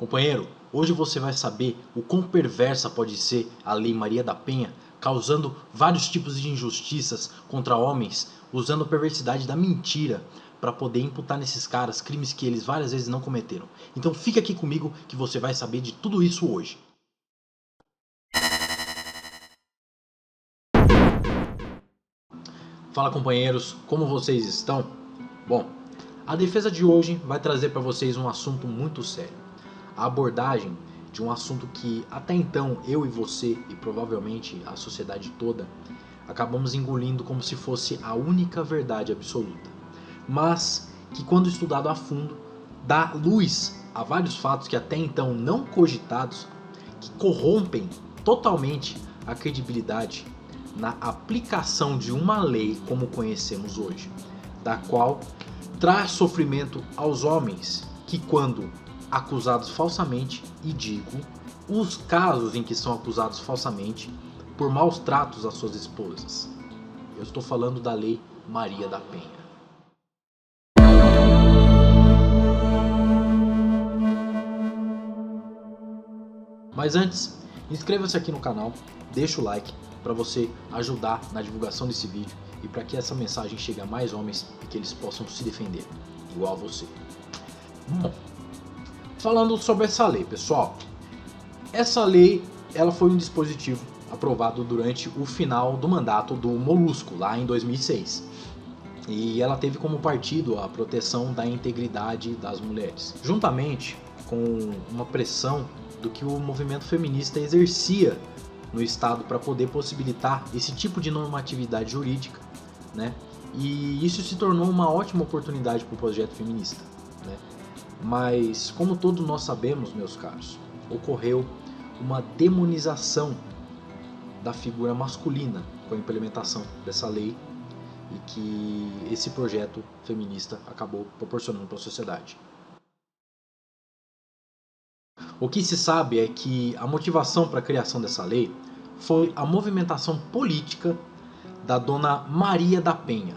Companheiro, hoje você vai saber o quão perversa pode ser a Lei Maria da Penha, causando vários tipos de injustiças contra homens, usando a perversidade da mentira para poder imputar nesses caras crimes que eles várias vezes não cometeram. Então fica aqui comigo que você vai saber de tudo isso hoje. Fala, companheiros, como vocês estão? Bom, a defesa de hoje vai trazer para vocês um assunto muito sério. A abordagem de um assunto que até então eu e você e provavelmente a sociedade toda acabamos engolindo como se fosse a única verdade absoluta, mas que, quando estudado a fundo, dá luz a vários fatos que até então não cogitados, que corrompem totalmente a credibilidade na aplicação de uma lei como conhecemos hoje, da qual traz sofrimento aos homens que, quando acusados falsamente, e digo, os casos em que são acusados falsamente por maus tratos às suas esposas. Eu estou falando da Lei Maria da Penha. Mas antes, inscreva-se aqui no canal, deixa o like para você ajudar na divulgação desse vídeo e para que essa mensagem chegue a mais homens e que eles possam se defender, igual a você. Bom, falando sobre essa lei, pessoal, essa lei ela foi um dispositivo aprovado durante o final do mandato do Molusco, lá em 2006. E ela teve como partido a proteção da integridade das mulheres, juntamente com uma pressão do que o movimento feminista exercia no Estado para poder possibilitar esse tipo de normatividade jurídica, né? E isso se tornou uma ótima oportunidade para o projeto feminista, né? Mas, como todos nós sabemos, meus caros, ocorreu uma demonização da figura masculina com a implementação dessa lei e que esse projeto feminista acabou proporcionando para a sociedade. O que se sabe é que a motivação para a criação dessa lei foi a movimentação política da dona Maria da Penha,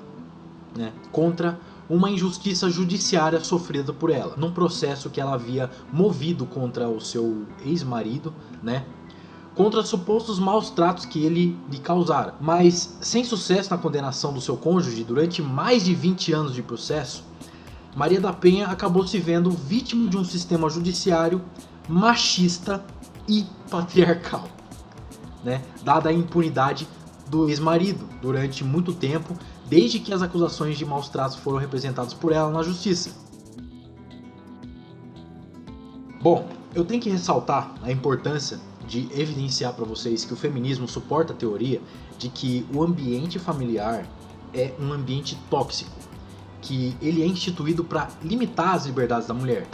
né, contra uma injustiça judiciária sofrida por ela, num processo que ela havia movido contra o seu ex-marido, né, contra supostos maus tratos que ele lhe causara. Mas, sem sucesso na condenação do seu cônjuge durante mais de 20 anos de processo, Maria da Penha acabou se vendo vítima de um sistema judiciário machista e patriarcal, né, dada a impunidade do ex-marido durante muito tempo, desde que as acusações de maus tratos foram representadas por ela na justiça. Bom, eu tenho que ressaltar a importância de evidenciar para vocês que o feminismo suporta a teoria de que o ambiente familiar é um ambiente tóxico, que ele é instituído para limitar as liberdades da mulher.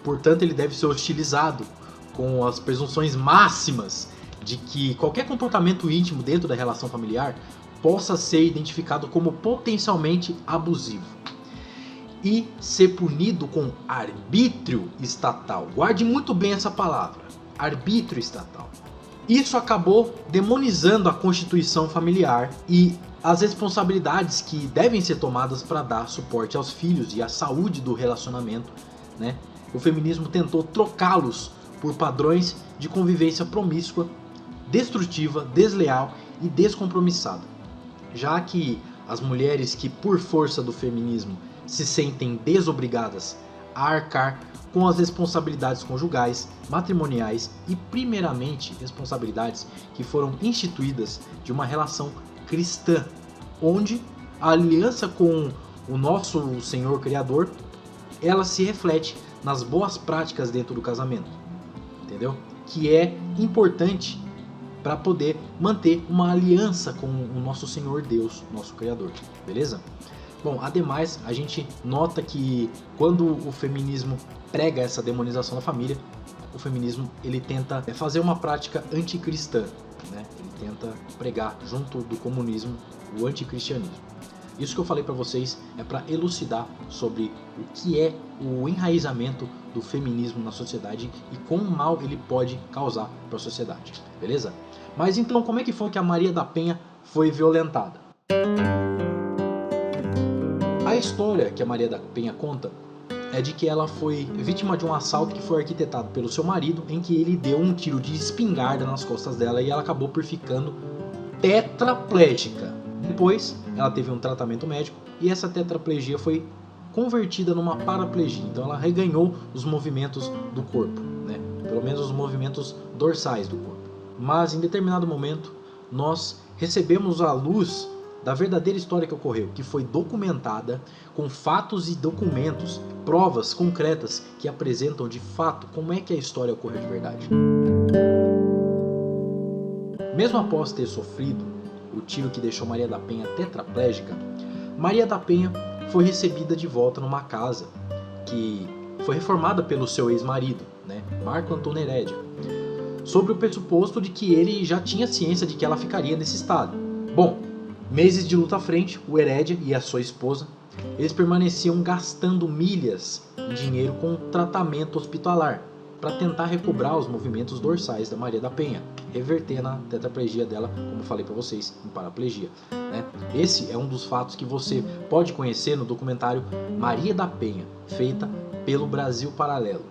Portanto, ele deve ser hostilizado com as presunções máximas de que qualquer comportamento íntimo dentro da relação familiar possa ser identificado como potencialmente abusivo e ser punido com arbítrio estatal. Guarde muito bem essa palavra, arbítrio estatal. Isso acabou demonizando a constituição familiar e as responsabilidades que devem ser tomadas para dar suporte aos filhos e à saúde do relacionamento, né? O feminismo tentou trocá-los por padrões de convivência promíscua, destrutiva, desleal e descompromissada. Já que as mulheres que, por força do feminismo, se sentem desobrigadas a arcar com as responsabilidades conjugais, matrimoniais e, primeiramente, responsabilidades que foram instituídas de uma relação cristã, onde a aliança com o nosso Senhor Criador, ela se reflete nas boas práticas dentro do casamento, entendeu? Que é importante para poder manter uma aliança com o nosso Senhor Deus, nosso Criador, beleza? Bom, ademais, a gente nota que quando o feminismo prega essa demonização da família, o feminismo ele tenta fazer uma prática anticristã, né? Ele tenta pregar junto do comunismo o anticristianismo. Isso que eu falei para vocês é para elucidar sobre o que é o enraizamento do feminismo na sociedade e quão mal ele pode causar para a sociedade, beleza? Mas então, como é que foi que a Maria da Penha foi violentada? A história que a Maria da Penha conta é de que ela foi vítima de um assalto que foi arquitetado pelo seu marido, em que ele deu um tiro de espingarda nas costas dela e ela acabou por ficando tetraplégica. Depois, ela teve um tratamento médico e essa tetraplegia foi convertida numa paraplegia. Então ela reganhou os movimentos do corpo, né? Pelo menos os movimentos dorsais do corpo. Mas em determinado momento, nós recebemos a luz da verdadeira história que ocorreu, que foi documentada com fatos e documentos, provas concretas que apresentam de fato como é que a história ocorreu de verdade. Mesmo após ter sofrido o tiro que deixou Maria da Penha tetraplégica, Maria da Penha foi recebida de volta numa casa que foi reformada pelo seu ex-marido, né, Marco Antônio Herédia, sobre o pressuposto de que ele já tinha ciência de que ela ficaria nesse estado. Bom, meses de luta à frente, o Herédia e a sua esposa, eles permaneciam gastando milhas em dinheiro com tratamento hospitalar para tentar recobrar os movimentos dorsais da Maria da Penha, reverter na tetraplegia dela, como falei para vocês, em paraplegia, né? Esse é um dos fatos que você pode conhecer no documentário Maria da Penha, feita pelo Brasil Paralelo,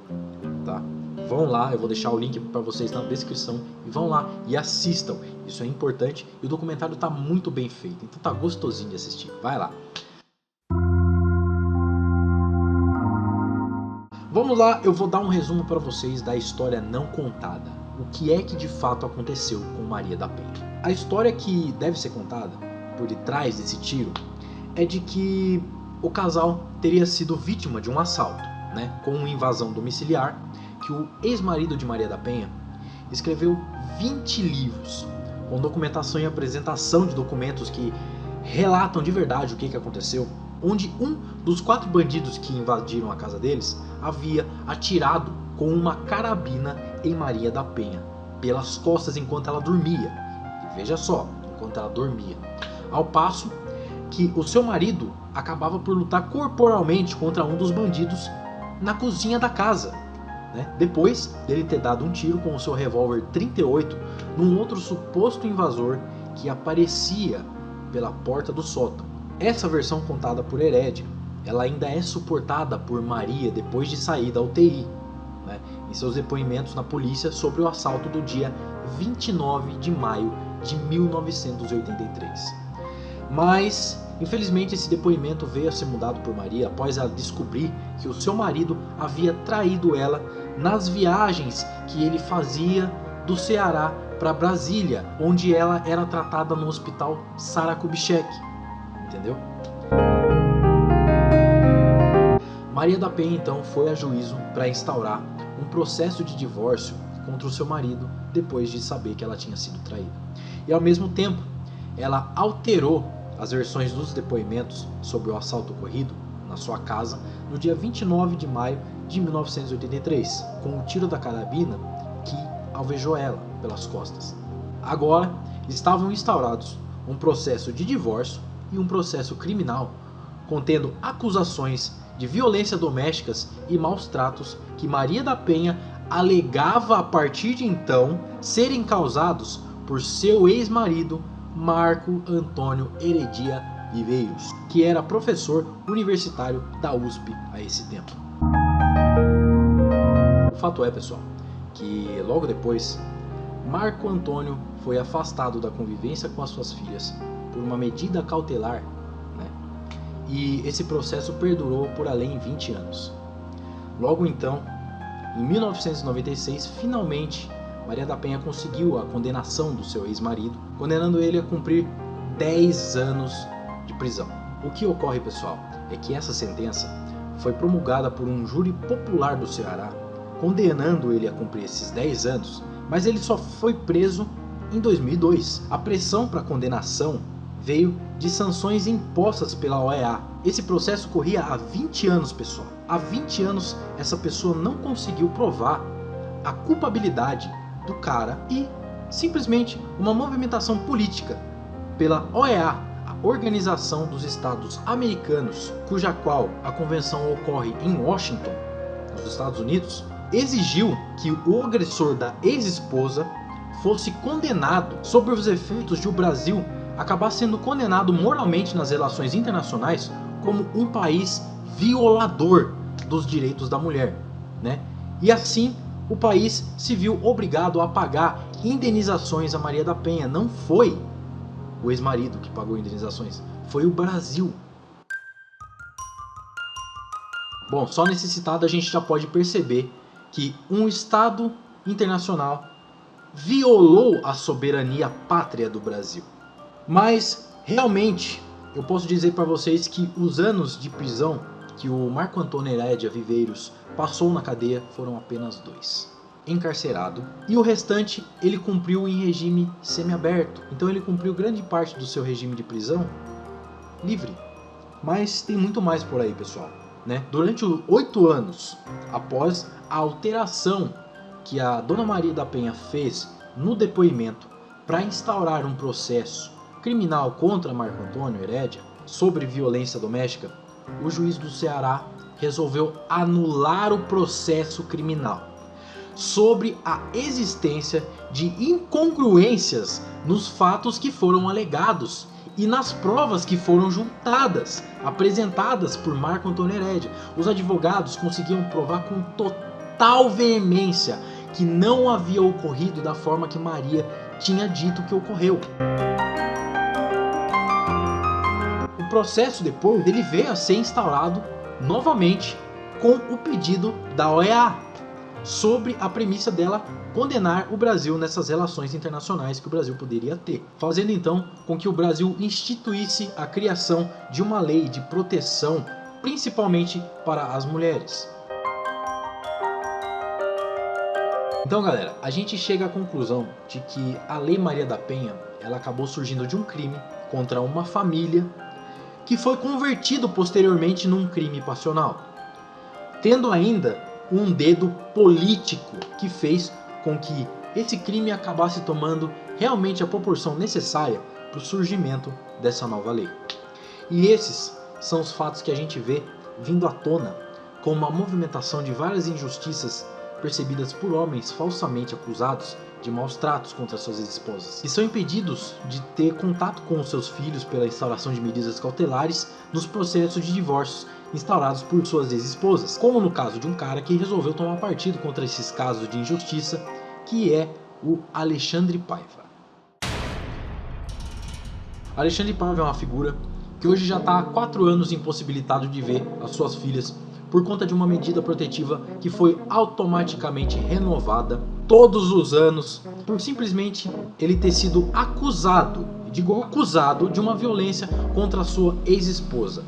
tá? Vão lá, eu vou deixar o link para vocês na descrição e vão lá e assistam, isso é importante e o documentário está muito bem feito, então tá gostosinho de assistir, vai lá. Vamos lá, eu vou dar um resumo para vocês da história não contada. O que é que de fato aconteceu com Maria da Penha? A história que deve ser contada por detrás desse tiro é de que o casal teria sido vítima de um assalto, né, com uma invasão domiciliar, que o ex-marido de Maria da Penha escreveu 20 livros com documentação e apresentação de documentos que relatam de verdade o que aconteceu, onde um dos 4 bandidos que invadiram a casa deles havia atirado com uma carabina em Maria da Penha pelas costas enquanto ela dormia. E veja só, enquanto ela dormia. Ao passo que o seu marido acabava por lutar corporalmente contra um dos bandidos na cozinha da casa, né? Depois dele ter dado um tiro com o seu revólver 38 num outro suposto invasor que aparecia pela porta do sótão. Essa versão contada por Herédia, ela ainda é suportada por Maria depois de sair da UTI, né, em seus depoimentos na polícia sobre o assalto do dia 29 de maio de 1983. Mas, infelizmente, esse depoimento veio a ser mudado por Maria após ela descobrir que o seu marido havia traído ela nas viagens que ele fazia do Ceará para Brasília, onde ela era tratada no hospital Sara Kubitschek. Entendeu? Maria da Penha então foi a juízo para instaurar um processo de divórcio contra o seu marido depois de saber que ela tinha sido traída. E ao mesmo tempo, ela alterou as versões dos depoimentos sobre o assalto ocorrido na sua casa no dia 29 de maio de 1983, com o tiro da carabina que alvejou ela pelas costas. Agora estavam instaurados um processo de divórcio e um processo criminal contendo acusações de violência domésticas e maus tratos que Maria da Penha alegava a partir de então serem causados por seu ex-marido Marco Antônio Heredia Viveiros, que era professor universitário da USP a esse tempo. O fato é, pessoal, que logo depois Marco Antônio foi afastado da convivência com as suas filhas por uma medida cautelar, né? E esse processo perdurou por além de 20 anos. Logo então, em 1996, finalmente, Maria da Penha conseguiu a condenação do seu ex-marido, condenando ele a cumprir 10 anos de prisão. O que ocorre, pessoal, é que essa sentença foi promulgada por um júri popular do Ceará, condenando ele a cumprir esses 10 anos, mas ele só foi preso em 2002. A pressão para a condenação veio de sanções impostas pela OEA. Esse processo corria há 20 anos, pessoal. Há 20 anos essa pessoa não conseguiu provar a culpabilidade do cara e simplesmente uma movimentação política pela OEA, a Organização dos Estados Americanos, cuja qual a convenção ocorre em Washington, nos Estados Unidos, exigiu que o agressor da ex-esposa fosse condenado sob os efeitos de o Brasil acabar sendo condenado moralmente nas relações internacionais como um país violador dos direitos da mulher, né? E assim o país se viu obrigado a pagar indenizações a Maria da Penha. Não foi o ex-marido que pagou indenizações, foi o Brasil. Bom, só nesse citado a gente já pode perceber que um Estado internacional violou a soberania pátria do Brasil. Mas, realmente, eu posso dizer para vocês que os anos de prisão que o Marco Antônio Herédia Viveiros passou na cadeia foram apenas 2. Encarcerado, e o restante ele cumpriu em regime semiaberto. Então ele cumpriu grande parte do seu regime de prisão livre. Mas tem muito mais por aí, pessoal, né? Durante os 8 anos após a alteração que a Dona Maria da Penha fez no depoimento para instaurar um processo criminal contra Marco Antônio Herédia sobre violência doméstica, o juiz do Ceará resolveu anular o processo criminal sobre a existência de incongruências nos fatos que foram alegados e nas provas que foram juntadas, apresentadas por Marco Antônio Herédia. Os advogados conseguiam provar com total veemência que não havia ocorrido da forma que Maria tinha dito que ocorreu. O processo depois ele veio a ser instaurado novamente com o pedido da OEA, sobre a premissa dela condenar o Brasil nessas relações internacionais que o Brasil poderia ter, fazendo então com que o Brasil instituísse a criação de uma lei de proteção, principalmente para as mulheres. Então, galera, a gente chega à conclusão de que a Lei Maria da Penha ela acabou surgindo de um crime contra uma família que foi convertido posteriormente num crime passional, tendo ainda um dedo político que fez com que esse crime acabasse tomando realmente a proporção necessária para o surgimento dessa nova lei. E esses são os fatos que a gente vê vindo à tona com uma movimentação de várias injustiças percebidas por homens falsamente acusados de maus tratos contra suas ex-esposas, e são impedidos de ter contato com os seus filhos pela instauração de medidas cautelares nos processos de divórcios instaurados por suas ex-esposas, como no caso de um cara que resolveu tomar partido contra esses casos de injustiça, que é o Alexandre Paiva. Alexandre Paiva é uma figura que hoje já está há 4 anos impossibilitado de ver as suas filhas por conta de uma medida protetiva que foi automaticamente renovada todos os anos por simplesmente ele ter sido acusado, digo acusado, de uma violência contra a sua ex-esposa,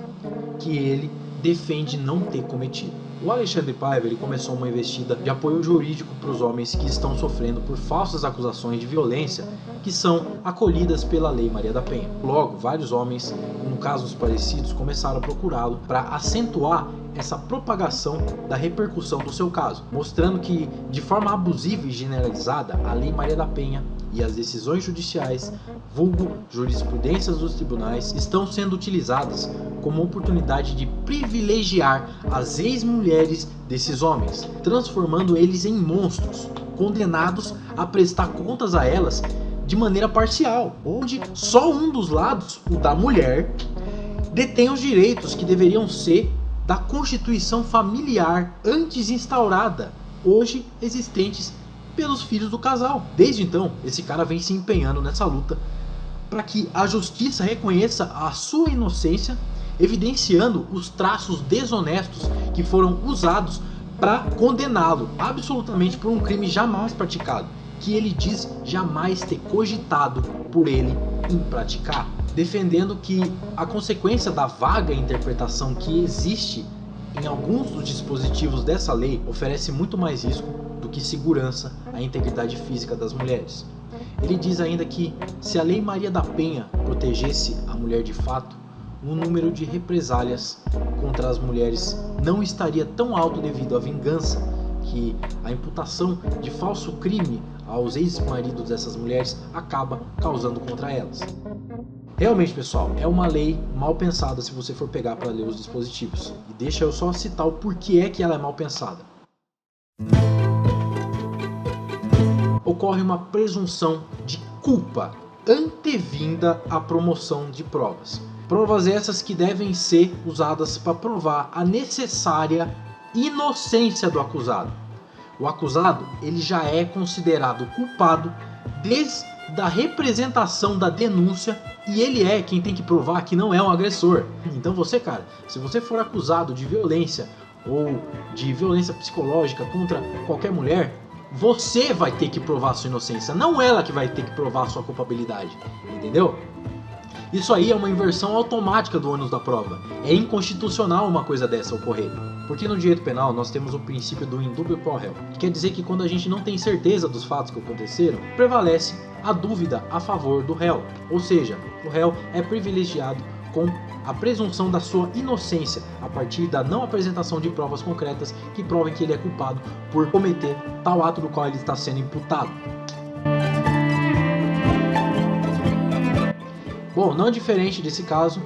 que ele defende não ter cometido. O Alexandre Paiva ele começou uma investida de apoio jurídico para os homens que estão sofrendo por falsas acusações de violência que são acolhidas pela Lei Maria da Penha. Logo, vários homens, com casos parecidos, começaram a procurá-lo para acentuar essa propagação da repercussão do seu caso, mostrando que, de forma abusiva e generalizada, a Lei Maria da Penha e as decisões judiciais, vulgo jurisprudências dos tribunais, estão sendo utilizadas como oportunidade de privilegiar as ex-mulheres desses homens, transformando eles em monstros, condenados a prestar contas a elas de maneira parcial, onde só um dos lados, o da mulher, detém os direitos que deveriam ser da constituição familiar antes instaurada, hoje existentes pelos filhos do casal. Desde então, esse cara vem se empenhando nessa luta para que a justiça reconheça a sua inocência, evidenciando os traços desonestos que foram usados para condená-lo absolutamente por um crime jamais praticado, que ele diz jamais ter cogitado por ele em praticar, defendendo que a consequência da vaga interpretação que existe em alguns dos dispositivos dessa lei oferece muito mais risco do que segurança à integridade física das mulheres. Ele diz ainda que se a Lei Maria da Penha protegesse a mulher de fato, o número de represálias contra as mulheres não estaria tão alto devido à vingança que a imputação de falso crime aos ex-maridos dessas mulheres acaba causando contra elas. Realmente, pessoal, é uma lei mal pensada se você for pegar para ler os dispositivos. E deixa eu só citar o porquê é que ela é mal pensada. Ocorre uma presunção de culpa antevinda à promoção de provas. Provas essas que devem ser usadas para provar a necessária inocência do acusado. O acusado, ele já é considerado culpado desde a representação da denúncia e ele é quem tem que provar que não é um agressor. Então você, cara, se você for acusado de violência ou de violência psicológica contra qualquer mulher, você vai ter que provar sua inocência, não ela que vai ter que provar sua culpabilidade, entendeu? Isso aí é uma inversão automática do ônus da prova. É inconstitucional uma coisa dessa ocorrer. Porque no direito penal nós temos o princípio do indúbio pro réu, que quer dizer que quando a gente não tem certeza dos fatos que aconteceram, prevalece a dúvida a favor do réu. Ou seja, o réu é privilegiado com a presunção da sua inocência a partir da não apresentação de provas concretas que provem que ele é culpado por cometer tal ato do qual ele está sendo imputado. Bom, não diferente desse caso,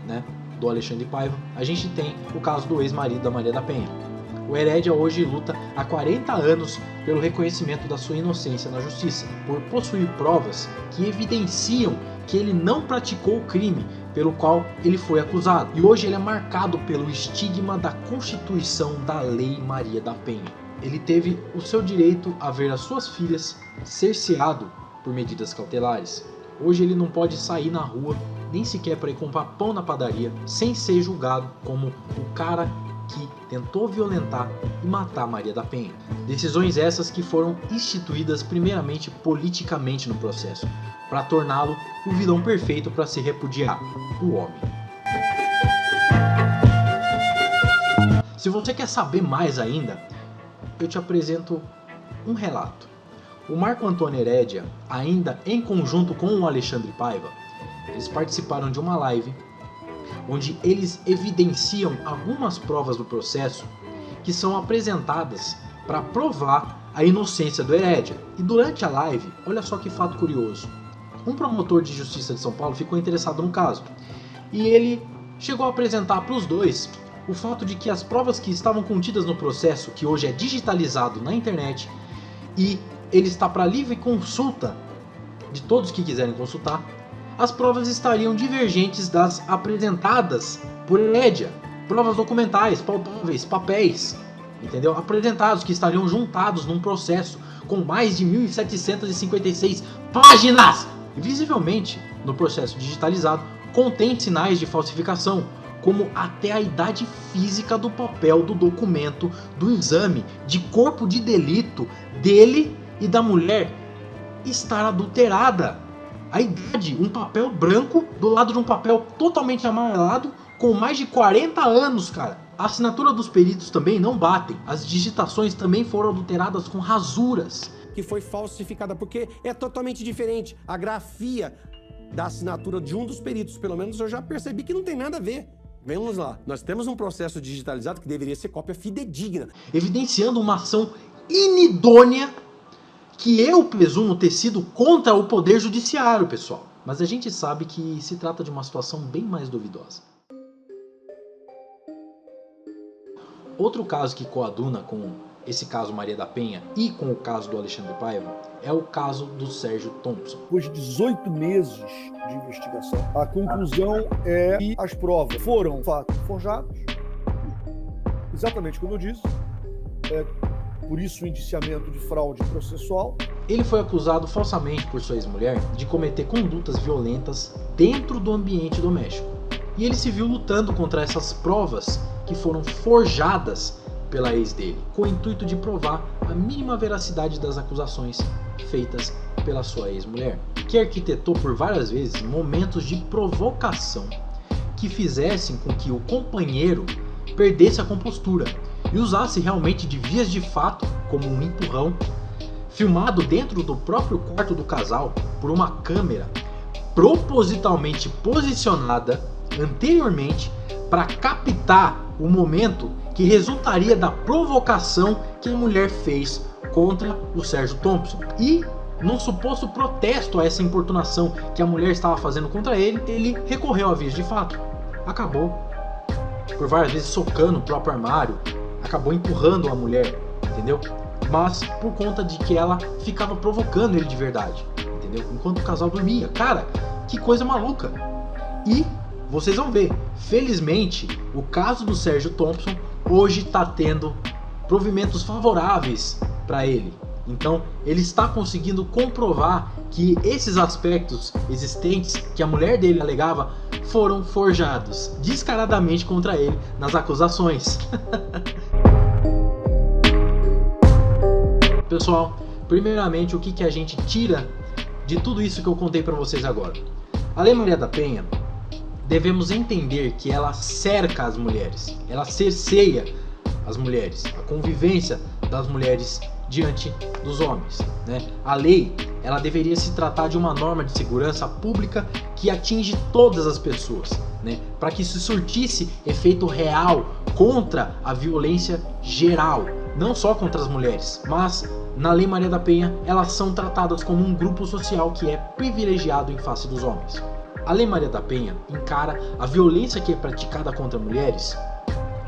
né, do Alexandre Paiva, a gente tem o caso do ex-marido da Maria da Penha. O Herédia hoje luta há 40 anos pelo reconhecimento da sua inocência na justiça, por possuir provas que evidenciam que ele não praticou o crime pelo qual ele foi acusado. E hoje ele é marcado pelo estigma da Constituição da Lei Maria da Penha. Ele teve o seu direito a ver as suas filhas cerceado por medidas cautelares. Hoje ele não pode sair na rua, nem sequer para ir comprar pão na padaria, sem ser julgado como o cara que tentou violentar e matar Maria da Penha. Decisões essas que foram instituídas primeiramente politicamente no processo, para torná-lo o vilão perfeito para se repudiar, o homem. Se você quer saber mais ainda, eu te apresento um relato. O Marco Antônio Herédia, ainda em conjunto com o Alexandre Paiva, eles participaram de uma live onde eles evidenciam algumas provas do processo que são apresentadas para provar a inocência do Herédia. E durante a live, olha só que fato curioso, um promotor de justiça de São Paulo ficou interessado no caso e ele chegou a apresentar para os dois o fato de que as provas que estavam contidas no processo, que hoje é digitalizado na internet e ele está para livre consulta de todos que quiserem consultar, as provas estariam divergentes das apresentadas por Herédia. Provas documentais, palpáveis, papéis, entendeu? Apresentados que estariam juntados num processo com mais de 1.756 páginas. E visivelmente, no processo digitalizado, contém sinais de falsificação, como até a idade física do papel do documento do exame de corpo de delito dele e da mulher estar adulterada. A idade, um papel branco do lado de um papel totalmente amarelado com mais de 40 anos, cara. A assinatura dos peritos também não batem. As digitações também foram adulteradas com rasuras. Que foi falsificada, porque é totalmente diferente. A grafia da assinatura de um dos peritos, pelo menos eu já percebi que não tem nada a ver. Vamos lá, nós temos um processo digitalizado que deveria ser cópia fidedigna. Evidenciando uma ação inidônea que eu presumo ter sido contra o poder judiciário, pessoal. Mas a gente sabe que se trata de uma situação bem mais duvidosa. Outro caso que coaduna com esse caso Maria da Penha e com o caso do Alexandre Paiva é o caso do Sérgio Thompson. Depois de 18 meses de investigação, a conclusão é que as provas foram fatos forjados, exatamente como eu disse, por isso o indiciamento de fraude processual. Ele foi acusado falsamente por sua ex-mulher de cometer condutas violentas dentro do ambiente doméstico. E ele se viu lutando contra essas provas que foram forjadas pela ex dele, com o intuito de provar a mínima veracidade das acusações feitas pela sua ex-mulher, que arquitetou por várias vezes momentos de provocação que fizessem com que o companheiro perdesse a compostura e usasse realmente de vias de fato, como um empurrão, filmado dentro do próprio quarto do casal por uma câmera propositalmente posicionada anteriormente para captar o momento que resultaria da provocação que a mulher fez contra o Sérgio Thompson. E, num suposto protesto a essa importunação que a mulher estava fazendo contra ele, ele recorreu a vias de fato. Acabou, por várias vezes, socando o próprio armário, acabou empurrando a mulher, entendeu? Mas por conta de que ela ficava provocando ele de verdade, entendeu? Enquanto o casal dormia. Cara, que coisa maluca. E vocês vão ver, felizmente, o caso do Sérgio Thompson hoje está tendo provimentos favoráveis para ele. Então ele está conseguindo comprovar que esses aspectos existentes que a mulher dele alegava foram forjados descaradamente contra ele nas acusações. Pessoal, primeiramente, o que a gente tira de tudo isso que eu contei para vocês agora? A Lei Maria da Penha, devemos entender que ela cerca as mulheres, ela cerceia as mulheres, a convivência das mulheres diante dos homens, né? A lei, ela deveria se tratar de uma norma de segurança pública que atinge todas as pessoas, né? Para que isso surtisse efeito real contra a violência geral, não só contra as mulheres, mas na Lei Maria da Penha elas são tratadas como um grupo social que é privilegiado em face dos homens. A Lei Maria da Penha encara a violência que é praticada contra mulheres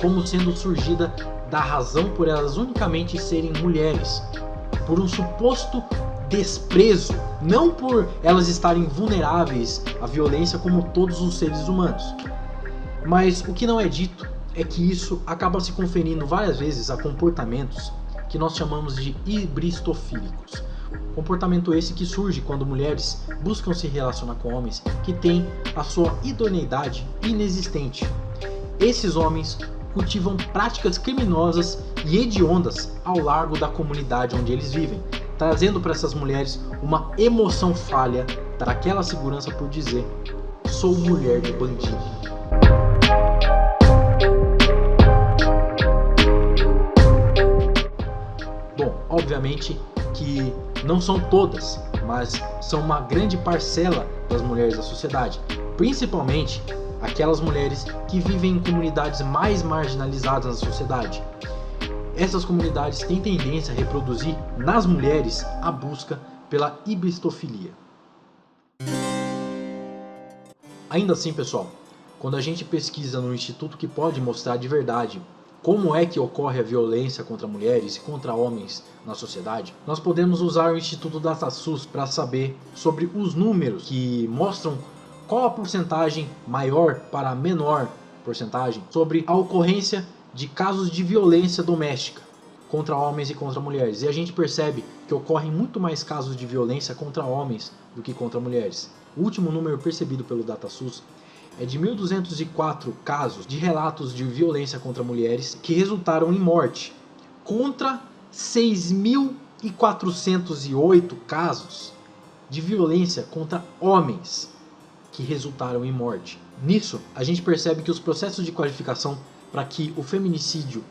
como sendo surgida da razão por elas unicamente serem mulheres, por um suposto desprezo, não por elas estarem vulneráveis à violência como todos os seres humanos. Mas o que não é dito é que isso acaba se conferindo várias vezes a comportamentos que nós chamamos de hibristofílicos. Comportamento esse que surge quando mulheres buscam se relacionar com homens que têm a sua idoneidade inexistente. Esses homens cultivam práticas criminosas e hediondas ao largo da comunidade onde eles vivem, trazendo para essas mulheres uma emoção falha daquela segurança por dizer: sou mulher de bandido. Bom, obviamente que não são todas, mas são uma grande parcela das mulheres da sociedade, principalmente aquelas mulheres que vivem em comunidades mais marginalizadas na sociedade. Essas comunidades têm tendência a reproduzir nas mulheres a busca pela hibristofilia. Ainda assim, pessoal, quando a gente pesquisa no instituto que pode mostrar de verdade como é que ocorre a violência contra mulheres e contra homens na sociedade, nós podemos usar o Instituto DataSUS para saber sobre os números que mostram qual a porcentagem maior para a menor porcentagem sobre a ocorrência de casos de violência doméstica contra homens e contra mulheres. E a gente percebe que ocorrem muito mais casos de violência contra homens do que contra mulheres. O último número percebido pelo DataSUS é de 1.204 casos de relatos de violência contra mulheres que resultaram em morte, contra 6.408 casos de violência contra homens que resultaram em morte. Nisso, a gente percebe que os processos de qualificação para que o feminicídio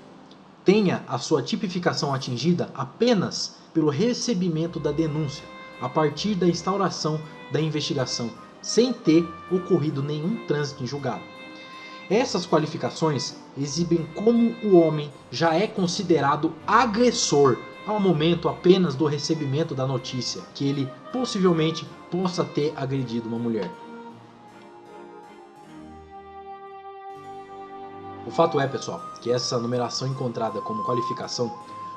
tenha a sua tipificação atingida apenas pelo recebimento da denúncia, a partir da instauração da investigação, sem ter ocorrido nenhum trânsito em julgado. Essas qualificações exibem como o homem já é considerado agressor ao momento apenas do recebimento da notícia que ele possivelmente possa ter agredido uma mulher. O fato é, pessoal, que essa numeração encontrada como qualificação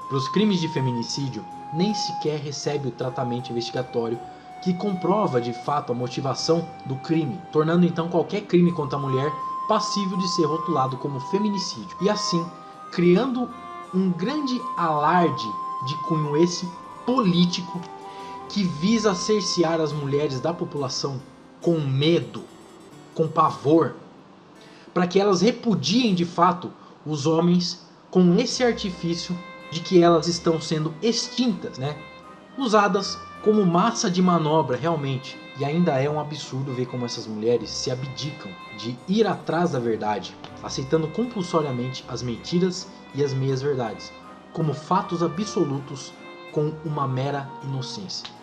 para os crimes de feminicídio nem sequer recebe o tratamento investigatório que comprova de fato a motivação do crime, tornando então qualquer crime contra a mulher passível de ser rotulado como feminicídio, e assim criando um grande alarde de cunho esse político que visa cercear as mulheres da população com medo, com pavor, para que elas repudiem de fato os homens com esse artifício de que elas estão sendo extintas, né? Usadas como massa de manobra realmente. E ainda é um absurdo ver como essas mulheres se abdicam de ir atrás da verdade, aceitando compulsoriamente as mentiras e as meias verdades, como fatos absolutos com uma mera inocência.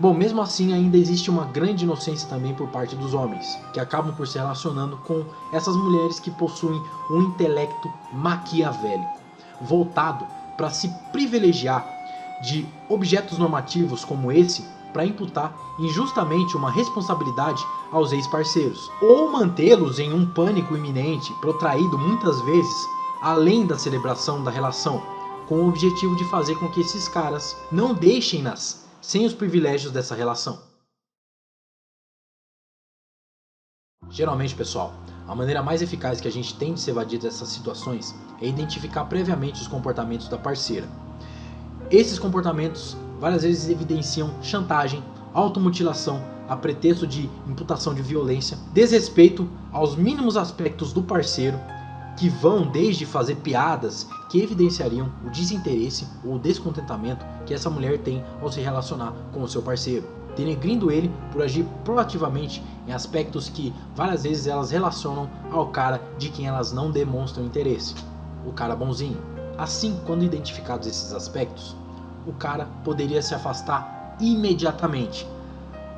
Bom, mesmo assim ainda existe uma grande inocência também por parte dos homens, que acabam por se relacionando com essas mulheres que possuem um intelecto maquiavélico, voltado para se privilegiar de objetos normativos como esse para imputar injustamente uma responsabilidade aos ex-parceiros, ou mantê-los em um pânico iminente, protraído muitas vezes além da celebração da relação, com o objetivo de fazer com que esses caras não deixem-nas sem os privilégios dessa relação. Geralmente, pessoal, A maneira mais eficaz que a gente tem de se evadir dessas situações é identificar previamente os comportamentos da parceira. Esses comportamentos várias vezes evidenciam chantagem, automutilação, a pretexto de imputação de violência, desrespeito aos mínimos aspectos do parceiro, que vão desde fazer piadas que evidenciariam o desinteresse ou o descontentamento que essa mulher tem ao se relacionar com o seu parceiro, denegrindo ele por agir proativamente em aspectos que várias vezes elas relacionam ao cara de quem elas não demonstram interesse, o cara bonzinho. Assim, quando identificados esses aspectos, o cara poderia se afastar imediatamente,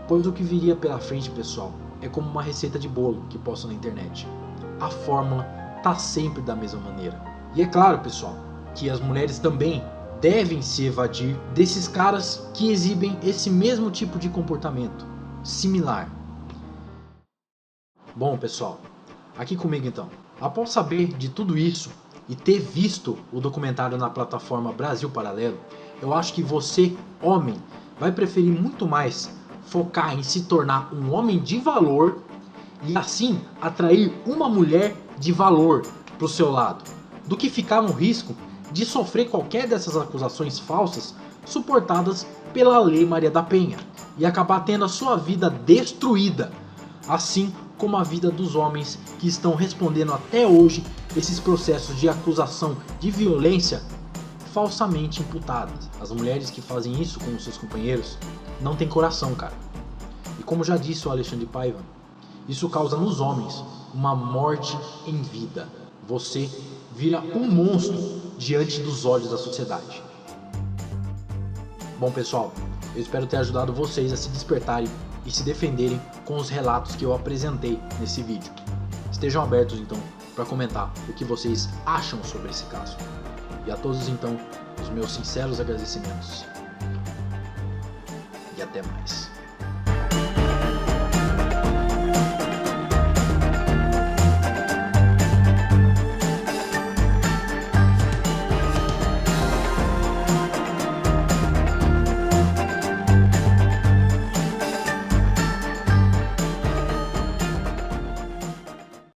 pois o que viria pela frente, pessoal, é como uma receita de bolo que posta na internet. A fórmula tá sempre da mesma maneira. E é claro, pessoal, que as mulheres também devem se evadir desses caras que exibem esse mesmo tipo de comportamento similar. Bom, pessoal, aqui comigo então. Após saber de tudo isso e ter visto o documentário na plataforma Brasil Paralelo, eu acho que você, homem, vai preferir muito mais focar em se tornar um homem de valor e assim atrair uma mulher de valor para o seu lado, do que ficar no risco de sofrer qualquer dessas acusações falsas suportadas pela Lei Maria da Penha e acabar tendo a sua vida destruída, assim como a vida dos homens que estão respondendo até hoje esses processos de acusação de violência falsamente imputadas. As mulheres que fazem isso com os seus companheiros não têm coração, cara. E como já disse o Alexandre Paiva, isso causa nos homens uma morte em vida. Você vira um monstro diante dos olhos da sociedade. Bom, pessoal, eu espero ter ajudado vocês a se despertarem e se defenderem com os relatos que eu apresentei nesse vídeo. Estejam abertos então para comentar o que vocês acham sobre esse caso. E a todos então, os meus sinceros agradecimentos. E até mais.